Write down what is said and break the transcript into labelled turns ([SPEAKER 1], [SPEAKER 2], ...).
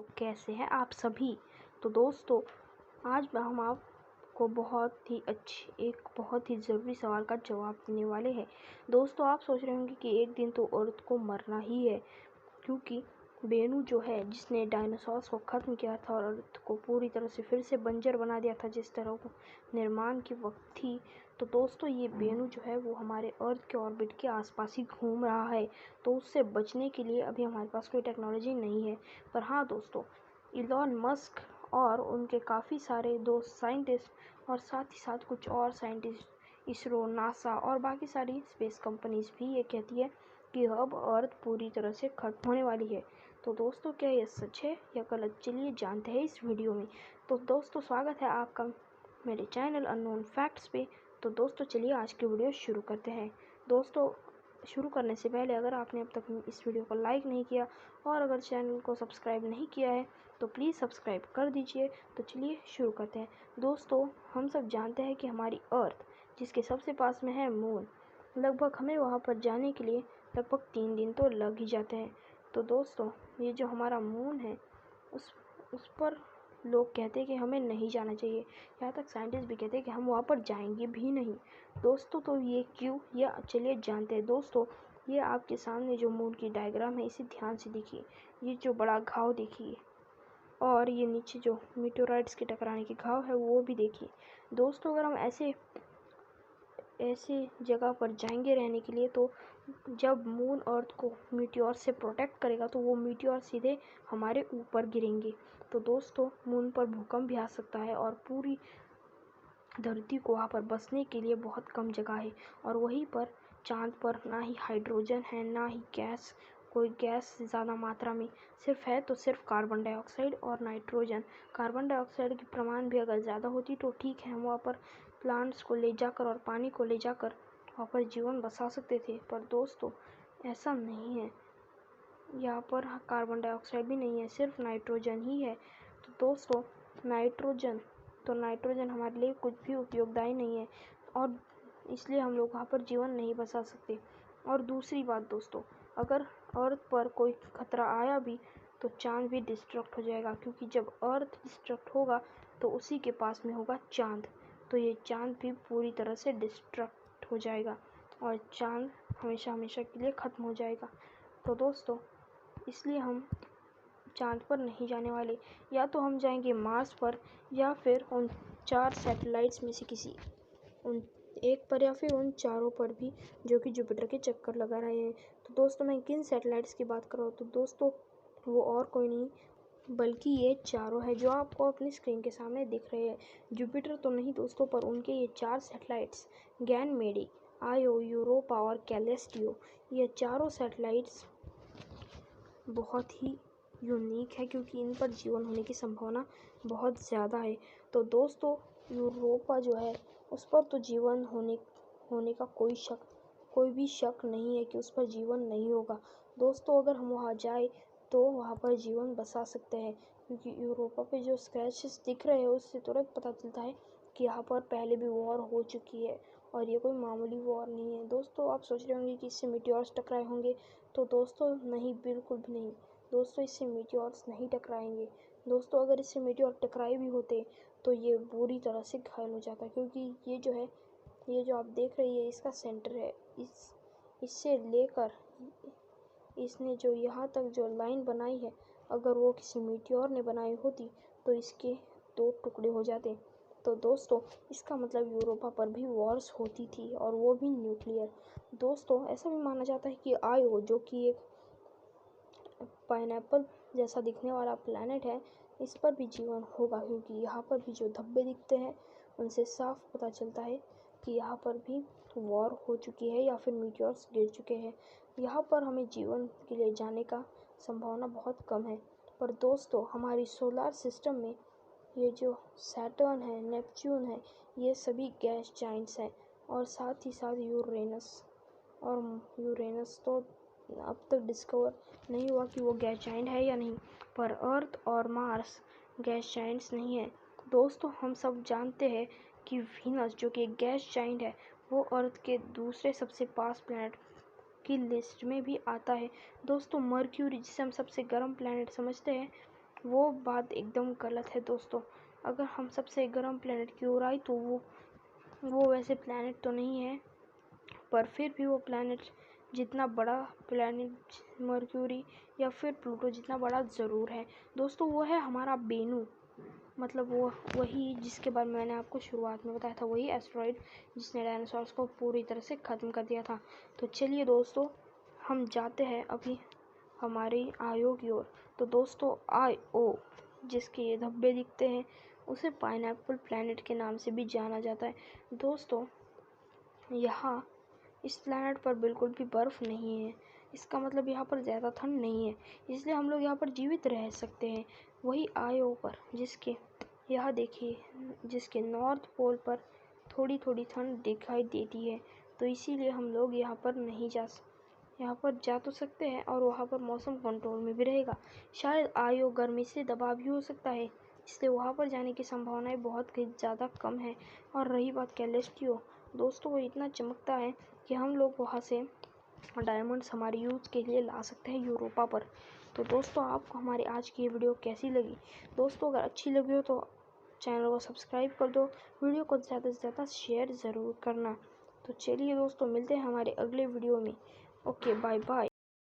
[SPEAKER 1] दोस्तों, कैसे हैं आप सभी। तो दोस्तों, आज हम आपको बहुत ही ज़रूरी सवाल का जवाब देने वाले हैं। दोस्तों, आप सोच रहे होंगे कि एक दिन तो अर्थ को मरना ही है, क्योंकि बेनू जो है जिसने डायनासोर्स को ख़त्म किया था और अर्थ को पूरी तरह से फिर से बंजर बना दिया था जिस तरह वो निर्माण की वक्त थी। तो दोस्तों, ये बेनू जो है वो हमारे अर्थ के ऑर्बिट के आसपास ही घूम रहा है। तो उससे बचने के लिए अभी हमारे पास कोई टेक्नोलॉजी नहीं है। पर हाँ दोस्तों, इलॉन मस्क और उनके काफ़ी सारे दोस्त साइंटिस्ट और साथ ही साथ कुछ और साइंटिस्ट, इसरो, नासा और बाकी सारी स्पेस कंपनीज भी ये कहती है कि अब अर्थ पूरी तरह से खत्म होने वाली है। तो दोस्तों, क्या ये सच है या गलत, चलिए जानते हैं इस वीडियो में। तो दोस्तों, स्वागत है आपका मेरे चैनल अननोन फैक्ट्स पे। तो दोस्तों, चलिए आज की वीडियो शुरू करते हैं। दोस्तों, शुरू करने से पहले अगर आपने अब तक इस वीडियो को लाइक नहीं किया और अगर चैनल को सब्सक्राइब नहीं किया है तो प्लीज़ सब्सक्राइब कर दीजिए। तो चलिए शुरू करते हैं। दोस्तों, हम सब जानते हैं कि हमारी अर्थ, जिसके सबसे पास में है मून, लगभग हमें वहाँ पर जाने के लिए लगभग 3 दिन तो लग ही जाते हैं। तो दोस्तों, ये जो हमारा मून है उस पर लोग कहते हैं कि हमें नहीं जाना चाहिए। यहाँ तक साइंटिस्ट भी कहते हैं कि हम वहाँ पर जाएंगे भी नहीं। दोस्तों, तो ये क्यों, या चलिए जानते हैं। दोस्तों, ये आपके सामने जो मून की डायग्राम है इसे ध्यान से देखिए। ये जो बड़ा घाव देखिए और ये नीचे जो मीटेओराइट्स के टकराने के घाव है वो भी देखिए। दोस्तों, अगर हम ऐसे जगह पर जाएंगे रहने के लिए, तो जब मून अर्थ को मीटियोर से प्रोटेक्ट करेगा तो वो मीटियोर सीधे हमारे ऊपर गिरेंगे। तो दोस्तों, मून पर भूकंप भी आ सकता है और पूरी धरती को वहाँ पर बसने के लिए बहुत कम जगह है। और वहीं पर चांद पर ना ही हाइड्रोजन है ना ही कोई गैस ज़्यादा मात्रा में, सिर्फ है तो सिर्फ कार्बन डाइऑक्साइड और नाइट्रोजन। कार्बन डाइऑक्साइड की प्रमाण भी अगर ज़्यादा होती तो ठीक है, हम वहाँ पर प्लांट्स को ले जाकर और पानी को ले जाकर वहाँ पर जीवन बसा सकते थे। पर दोस्तों, ऐसा नहीं है। यहाँ पर कार्बन डाइऑक्साइड भी नहीं है, सिर्फ नाइट्रोजन ही है। तो दोस्तों, नाइट्रोजन हमारे लिए कुछ भी उपयोगदायी नहीं है और इसलिए हम लोग वहाँ पर जीवन नहीं बसा सकते। और दूसरी बात दोस्तों, अगर अर्थ पर कोई खतरा आया भी तो चांद भी डिस्ट्रक्ट हो जाएगा, क्योंकि जब अर्थ डिस्ट्रक्ट होगा तो उसी के पास में होगा चांद। तो ये चांद भी पूरी तरह से डिस्ट्रक्ट हो जाएगा और चांद हमेशा हमेशा के लिए ख़त्म हो जाएगा। तो दोस्तों, इसलिए हम चांद पर नहीं जाने वाले। या तो हम जाएंगे मार्स पर, या फिर उन 4 सैटेलाइट्स में से उन एक पर, या फिर उन चारों पर भी जो कि जुपिटर के चक्कर लगा रहे हैं। तो दोस्तों, मैं किन सैटेलाइट्स की बात कर रहा हूँ, तो दोस्तों वो और कोई नहीं बल्कि ये चारों है जो आपको अपनी स्क्रीन के सामने दिख रहे हैं। जुपिटर तो नहीं दोस्तों, पर उनके ये 4 सैटेलाइट्स, गैनमेडी, आयो, यूरोपा और कैलेस्टियो, ये चारों सैटेलाइट्स बहुत ही यूनिक है, क्योंकि इन पर जीवन होने की संभावना बहुत ज़्यादा है। तो दोस्तों, यूरोपा जो है उस पर तो जीवन होने का कोई भी शक नहीं है कि उस पर जीवन नहीं होगा। दोस्तों, अगर हम वहाँ जाए तो वहाँ पर जीवन बसा सकते हैं, क्योंकि यूरोपा पे जो स्क्रैचेस दिख रहे हैं उससे तुरंत पता चलता है कि यहाँ पर पहले भी वॉर हो चुकी है और ये कोई मामूली वॉर नहीं है। दोस्तों, आप सोच रहे होंगे कि इससे मीटियोर्स टकराए होंगे, तो दोस्तों नहीं, बिल्कुल भी नहीं। दोस्तों, इससे मीटियोर्स नहीं टकराएंगे। दोस्तों, अगर इससे मीटियोर टकराए भी होते तो ये बुरी तरह से घायल हो जाता, क्योंकि ये जो आप देख रही है इसका सेंटर है। इससे लेकर इसने जो यहाँ तक जो लाइन बनाई है, अगर वो किसी मीटियोर ने बनाई होती तो इसके 2 टुकड़े हो जाते। तो दोस्तों, इसका मतलब यूरोपा पर भी वॉर्स होती थी, और वो भी न्यूक्लियर। दोस्तों, ऐसा भी माना जाता है कि आयो, जो कि एक पाइनएप्पल जैसा दिखने वाला प्लैनेट है, इस पर भी जीवन होगा, क्योंकि यहाँ पर भी जो धब्बे दिखते हैं उनसे साफ पता चलता है कि यहाँ पर भी वॉर हो चुकी है या फिर मीटियोर्स गिर चुके हैं। यहाँ पर हमें जीवन के लिए जाने का संभावना बहुत कम है। पर दोस्तों, हमारी सोलर सिस्टम में ये जो सैटर्न है, नेपच्यून है, ये सभी गैस जाइंट्स हैं। और साथ ही साथ यूरेनस तो अब तक डिस्कवर नहीं हुआ कि वो गैस जाइंट है या नहीं। पर अर्थ और मार्स गैस जाइंट्स नहीं है। दोस्तों, हम सब जानते हैं कि वीनस, जो कि एक गैस जाइंट है, वो अर्थ के दूसरे सबसे पास प्लैनेट की लिस्ट में भी आता है। दोस्तों, मर्क्यूरी, जिसे हम सबसे गर्म प्लैनेट समझते हैं, वो बात एकदम गलत है दोस्तों। अगर हम सबसे गर्म प्लेनेट की ओर आए तो वो वैसे प्लेनेट तो नहीं है, पर फिर भी वो प्लेनेट जितना बड़ा प्लेनेट मर्क्यूरी या फिर प्लूटो जितना बड़ा ज़रूर है दोस्तों। वो है हमारा बेनू, मतलब वो वही जिसके बारे में मैंने आपको शुरुआत में बताया था, वही एस्टेरॉयड जिसने डायनासोर्स को पूरी तरह से ख़त्म कर दिया था। तो चलिए दोस्तों, हम जाते हैं अभी हमारी आयो की ओर। तो दोस्तों आयो, जिसके ये धब्बे दिखते हैं, उसे पाइनएप्पल प्लैनेट के नाम से भी जाना जाता है दोस्तों। यहाँ इस प्लैनेट पर बिल्कुल भी बर्फ़ नहीं है, इसका मतलब यहाँ पर ज़्यादा ठंड नहीं है, इसलिए हम लोग यहाँ पर जीवित रह सकते हैं। वही आयो पर जिसके यहाँ देखिए, जिसके नॉर्थ पोल पर थोड़ी थोड़ी ठंड दिखाई देती है, तो इसीलिए हम लोग यहाँ पर नहीं यहाँ पर जा तो सकते हैं और वहाँ पर मौसम कंट्रोल में भी रहेगा। शायद आयो गर्मी से दबा भी हो सकता है, इसलिए वहाँ पर जाने की संभावनाएं बहुत ज़्यादा कम है। और रही बात कैलेस्टियो दोस्तों, वो इतना चमकता है कि हम लोग वहाँ से डायमंड्स हमारे यूज़ के लिए ला सकते हैं यूरोपा पर। तो दोस्तों, आपको हमारी आज की ये वीडियो कैसी लगी? दोस्तों, अगर अच्छी लगी हो तो चैनल को सब्सक्राइब कर दो, वीडियो को ज़्यादा से ज़्यादा शेयर ज़रूर करना। तो चलिए दोस्तों, मिलते हैं हमारे अगले वीडियो में। Okay, bye bye.